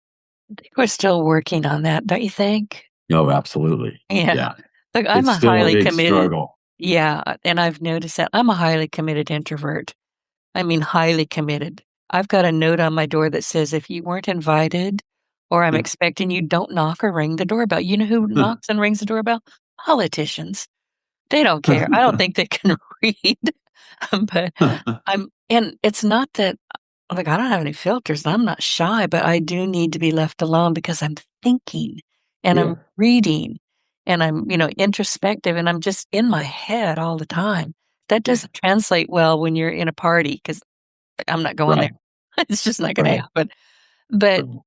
S1: I think we're still working on that, don't you think?
S2: No, absolutely.
S1: Yeah.
S2: Yeah.
S1: Look, I'm
S2: It's
S1: a
S2: still a
S1: highly
S2: big
S1: committed,
S2: struggle.
S1: yeah, and I've noticed that I'm a highly committed introvert. I mean, highly committed. I've got a note on my door that says, if you weren't invited or I'm expecting you, don't knock or ring the doorbell. You know who knocks and rings the doorbell? Politicians. They don't care. I don't think they can read. But and it's not that, like, I don't have any filters. I'm not shy, but I do need to be left alone because I'm thinking and
S2: Yeah.
S1: I'm reading and I'm, introspective and I'm just in my head all the time. That
S2: Yeah.
S1: doesn't translate well when you're in a party because I'm not going there.
S2: Right.
S1: It's just not gonna
S2: Right.
S1: happen. But
S2: Right.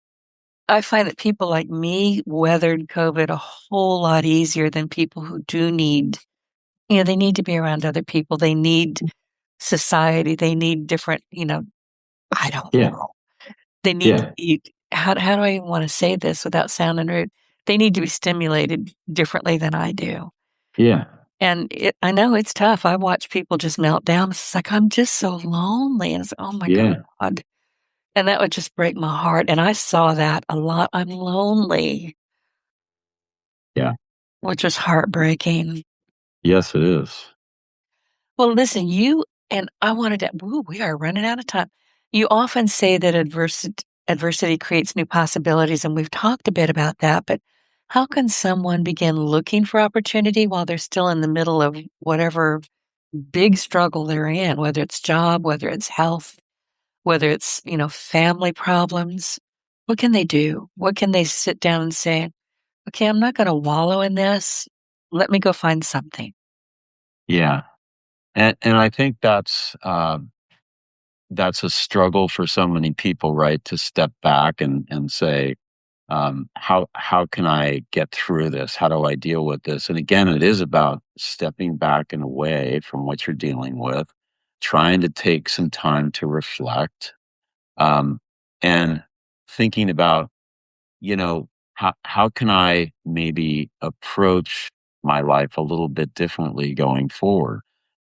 S1: I find that people like me weathered COVID a whole lot easier than people who do need, they need to be around other people. They need society. They need different, I don't
S2: Yeah.
S1: know. They need to
S2: Yeah.
S1: be, how do I even wanna say this without sounding rude? They need to be stimulated differently than I do.
S2: Yeah.
S1: And I know it's tough. I watch people just melt down. It's like, I'm just so lonely. And it's like, oh my
S2: Yeah.
S1: God. And that would just break my heart, and I saw that a lot. I'm lonely,
S2: Yeah.
S1: which was heartbreaking.
S2: Yes, it is.
S1: Well, listen, and I wanted to we are running out of time. You often say that adversity creates new possibilities, and we've talked a bit about that, but how can someone begin looking for opportunity while they're still in the middle of whatever big struggle they're in, whether it's job, whether it's health, whether it's, family problems? What can they do? What can they sit down and say, okay, I'm not gonna wallow in this. Let me go find something.
S2: Yeah. And I think that's a struggle for so many people, right? To step back and say, how can I get through this? How do I deal with this? And again, it is about stepping back and away from what you're dealing with, trying to take some time to reflect, um, and thinking about, how can I maybe approach my life a little bit differently going forward?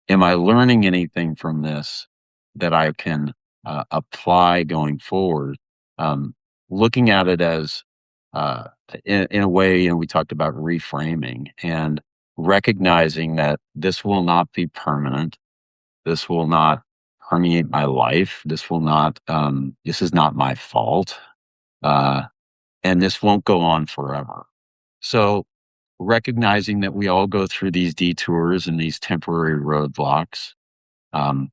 S2: Am I learning anything from this that I can apply going forward? Um, Looking at it as uh, in a way, we talked about reframing and recognizing that this will not be permanent. This will not permeate my life. This is not my fault. Uh, and this won't go on forever. So recognizing that we all go through these detours and these temporary roadblocks, um,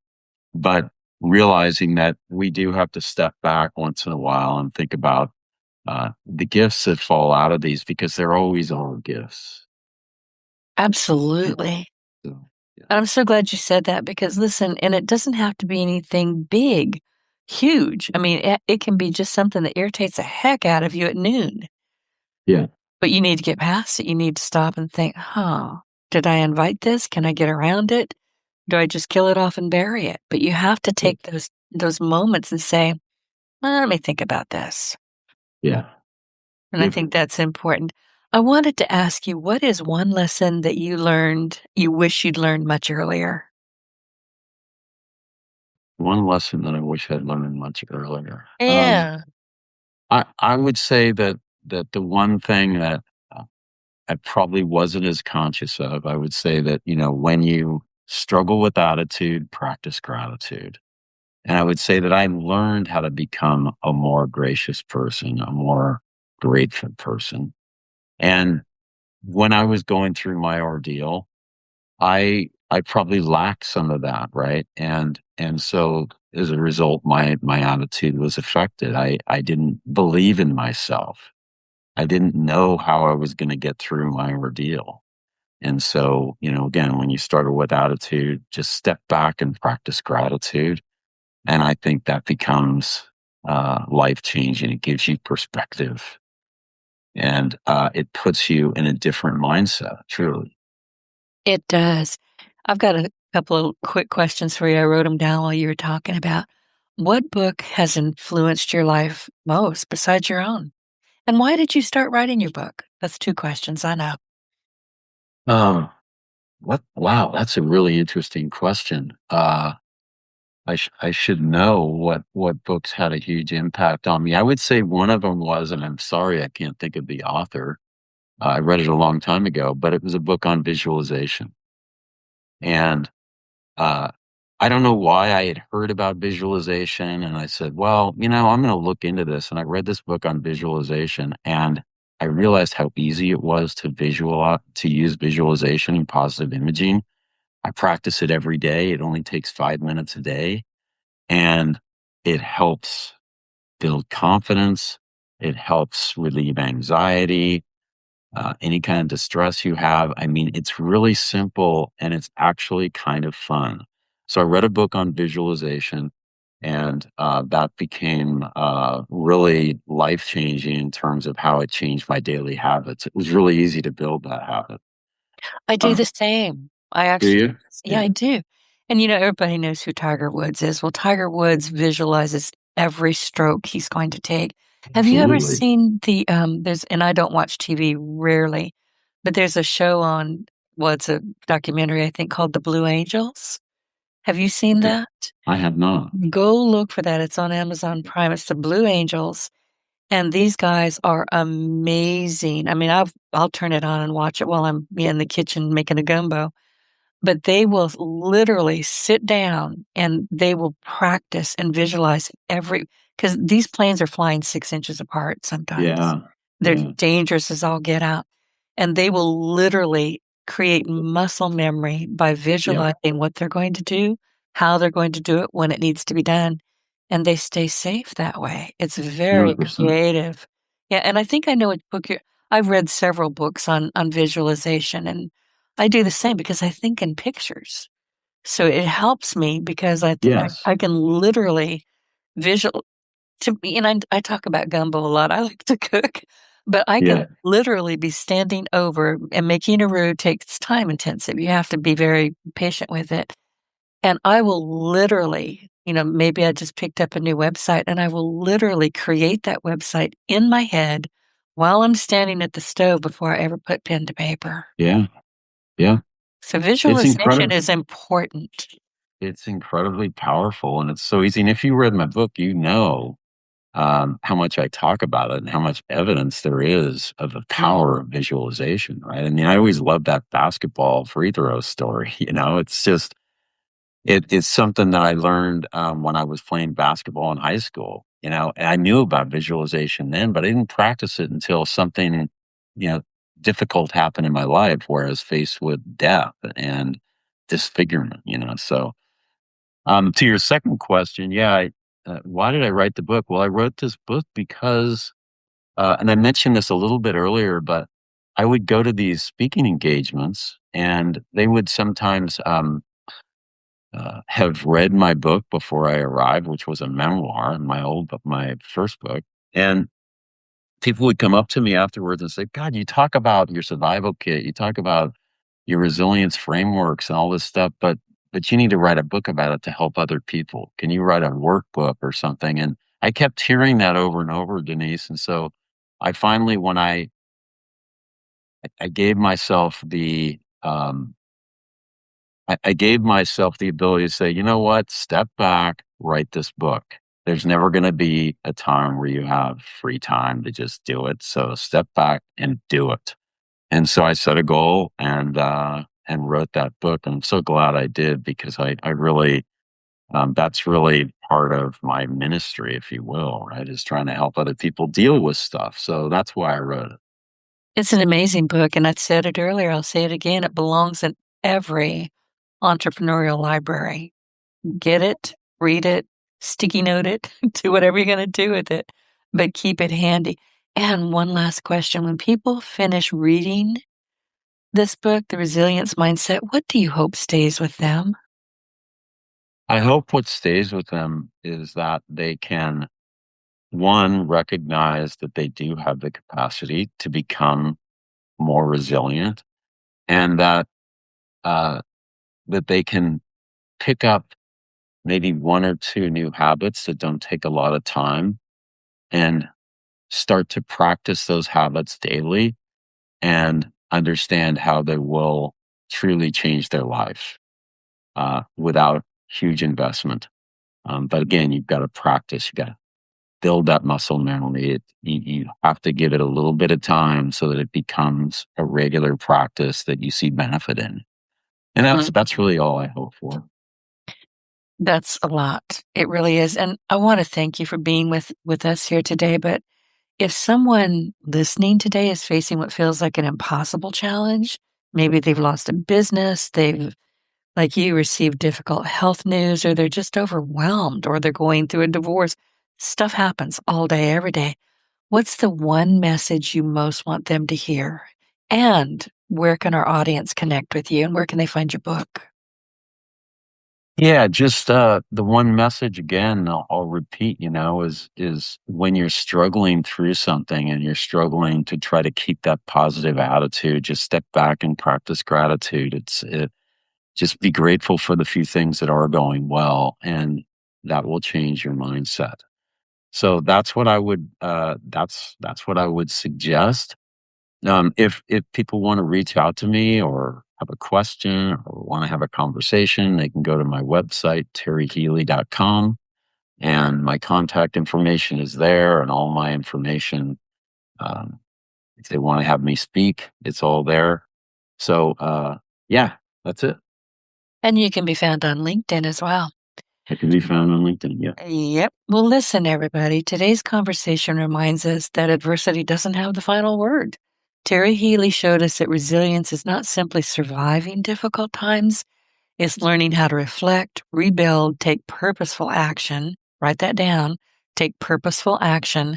S2: but realizing that we do have to step back once in a while and think about the gifts that fall out of these because they're always all gifts.
S1: Absolutely.
S2: So, yeah,
S1: And I'm so glad you said that because listen, and it doesn't have to be anything big, huge. I mean, it can be just something that irritates the heck out of you at noon,
S2: yeah,
S1: but you need to get past it. You need to stop and think, huh, did I invite this? Can I get around it? Do I just kill it off and bury it? But you have to
S2: yeah,
S1: take those moments and say, well, let me think about this.
S2: yeah.
S1: And I
S2: If
S1: think that's important. I wanted to ask you, what is one lesson that you learned you wish you'd learned much earlier?
S2: one lesson that I wish I'd learned much earlier,
S1: Yeah.
S2: I would say that the one thing that I probably wasn't as conscious of. I would say that, when you struggle with attitude, practice gratitude. And I would say that I learned how to become a more gracious person, a more grateful person. And when I was going through my ordeal, I probably lacked some of that, right? And so as a result, my attitude was affected. I didn't believe in myself. I didn't know how I was going to get through my ordeal. And so, again, when you started with attitude, just step back and practice gratitude. And I think that becomes life changing. It gives you perspective and it puts you in a different mindset, truly.
S1: It does. I've got a couple of quick questions for you. I wrote them down while you were talking about what book has influenced your life most besides your own? And why did you start writing your book? That's two questions, I know.
S2: Um, wow, that's a really interesting question. I should know what books had a huge impact on me. I would say one of them was, and I'm sorry I can't think of the author. I read it a long time ago, but it was a book on visualization. And uh, I don't know why I had heard about visualization, and I said, well, I'm going to look into this. And I read this book on visualization, and I realized how easy it was to use visualization and positive imaging. I practice it every day. It only takes 5 minutes a day, and it helps build confidence. It helps relieve anxiety, any kind of distress you have. I mean, it's really simple and it's actually kind of fun. So I read a book on visualization, and that became really life changing in terms of how it changed my daily habits. It was really easy to build that habit.
S1: I do
S2: Um,
S1: the same. I
S2: do
S1: actually,
S2: you?
S1: yeah,
S2: Yeah,
S1: I do. And everybody knows who Tiger Woods is. Well, Tiger Woods visualizes every stroke he's going to take. Have you ever
S2: absolutely.
S1: seen and I don't watch TV rarely, but there's a show on, well, it's a documentary, I think, called The Blue Angels. Have you seen
S2: Okay.
S1: that?
S2: I have not.
S1: Go look for that. It's on Amazon Prime. It's The Blue Angels. And these guys are amazing. I mean, I'll turn it on and watch it while I'm in the kitchen making a gumbo, but they will literally sit down and they will practice and visualize because these planes are flying 6 inches apart sometimes.
S2: Yeah,
S1: They're
S2: yeah,
S1: dangerous as all get out. And they will literally create muscle memory by
S2: yeah,
S1: visualizing what they're going to do, how they're going to do it when it needs to be done. And they stay safe that way. It's very
S2: 100%.
S1: creative. Yeah, and I think I know what book I've read several books on visualization, and I do the same because I think in pictures. So it helps me because
S2: Yes.
S1: I can literally visual to me, and I talk about gumbo a lot. I like to cook, but I can
S2: Yeah,
S1: literally be standing over and making a roux takes time intensive. You have to be very patient with it. And I will literally, maybe I just picked up a new website and I will literally create that website in my head while I'm standing at the stove before I ever put pen to paper.
S2: yeah, yeah.
S1: So
S2: It's
S1: visualization
S2: incredible.
S1: is important.
S2: It's incredibly powerful and it's so easy. And if you read my book, how much I talk about it and how much evidence there is of the
S1: Mm.
S2: power of visualization, right? I mean, I always love that basketball free throw story. It's just, it's something that I learned when I was playing basketball in high school, and I knew about visualization then, but I didn't practice it until something, you know, difficult happened in my life where I was faced with death and disfigurement, So, to your second question, yeah, why did I write the book? Well, I wrote this book because, and I mentioned this a little bit earlier, but I would go to these speaking engagements, and they would sometimes have read my book before I arrived, which was a memoir, my first book, and people would come up to me afterwards and say, "God, you talk about your survival kit, you talk about your resilience frameworks and all this stuff, but you need to write a book about it to help other people. Can you write a workbook or something?" And I kept hearing that over and over, Denise. And so I finally, when I gave myself I gave myself the ability to say, you know what, step back, write this book. There's never going to be a time where you have free time to just do it. So step back and do it. And so I set a goal and wrote that book. And I'm so glad I did because I really that's really part of my ministry, if you will, right? Is trying to help other people deal with stuff. So that's why I wrote it.
S1: It's an amazing book, and I said it earlier, I'll say it again, it belongs in every entrepreneurial library. Get it, read it, sticky note it, do whatever you're gonna do with it, but keep it handy. And one last question, when people finish reading this book, The Resilience Mindset, what do you hope stays with them?
S2: I hope what stays with them is that they can, one, recognize that they do have the capacity to become more resilient, and uh, that they can pick up maybe one or two new habits that don't take a lot of time and start to practice those habits daily and understand how they will truly change their life without huge investment. But again, you've got to practice. You got to build that muscle memory. You have to give it a little bit of time so that it becomes a regular practice that you see benefit in. And that's really all I hope for.
S1: That's a lot. It really is. And I want to thank you for being with us here today. But if someone listening today is facing what feels like an impossible challenge, maybe they've lost a business, they've, like you, received difficult health news, or they're just overwhelmed, or they're going through a divorce, stuff happens all day, every day. What's the one message you most want them to hear? And where can our audience connect with you, and where can they find your book?
S2: Yeah, just the one message again, I'll repeat, is when you're struggling through something and you're struggling to try to keep that positive attitude, just step back and practice gratitude. Just be grateful for the few things that are going well, and that will change your mindset. So that's what I would suggest. If people want to reach out to me or have a question or want to have a conversation, they can go to my website, terryhealey.com, and my contact information is there and all my information. Um, if they want to have me speak, it's all there. So, yeah, that's it.
S1: And you can be found on LinkedIn as well.
S2: It can be found on LinkedIn. Yeah.
S1: Yep. Well, listen, everybody. Today's conversation reminds us that adversity doesn't have the final word. Terry Healey showed us that resilience is not simply surviving difficult times, it's learning how to reflect, rebuild, take purposeful action. Write that down. Take purposeful action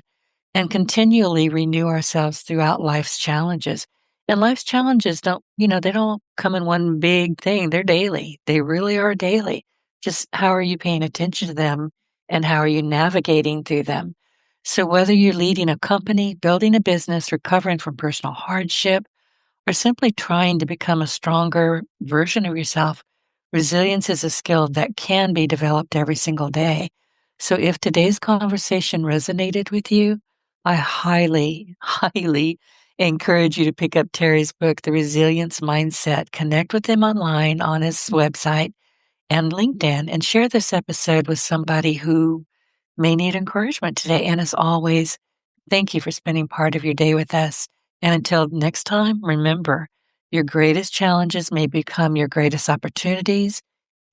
S1: and continually renew ourselves throughout life's challenges. And life's challenges they don't come in one big thing. They're daily. They really are daily. Just how are you paying attention to them and how are you navigating through them? So whether you're leading a company, building a business, recovering from personal hardship, or simply trying to become a stronger version of yourself, resilience is a skill that can be developed every single day. So if today's conversation resonated with you, I highly, highly encourage you to pick up Terry's book, The Resilience Mindset. Connect with him online on his website and LinkedIn, and share this episode with somebody who may need encouragement today. And as always, thank you for spending part of your day with us. And until next time, remember, your greatest challenges may become your greatest opportunities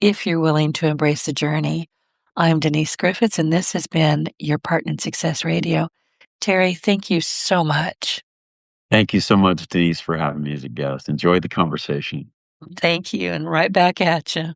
S1: if you're willing to embrace the journey. I'm Denise Griffitts, and this has been your Partner in Success Radio. Terry, thank you so much.
S2: Thank you so much, Denise, for having me as a guest. Enjoyed the conversation.
S1: Thank you, and right back at you.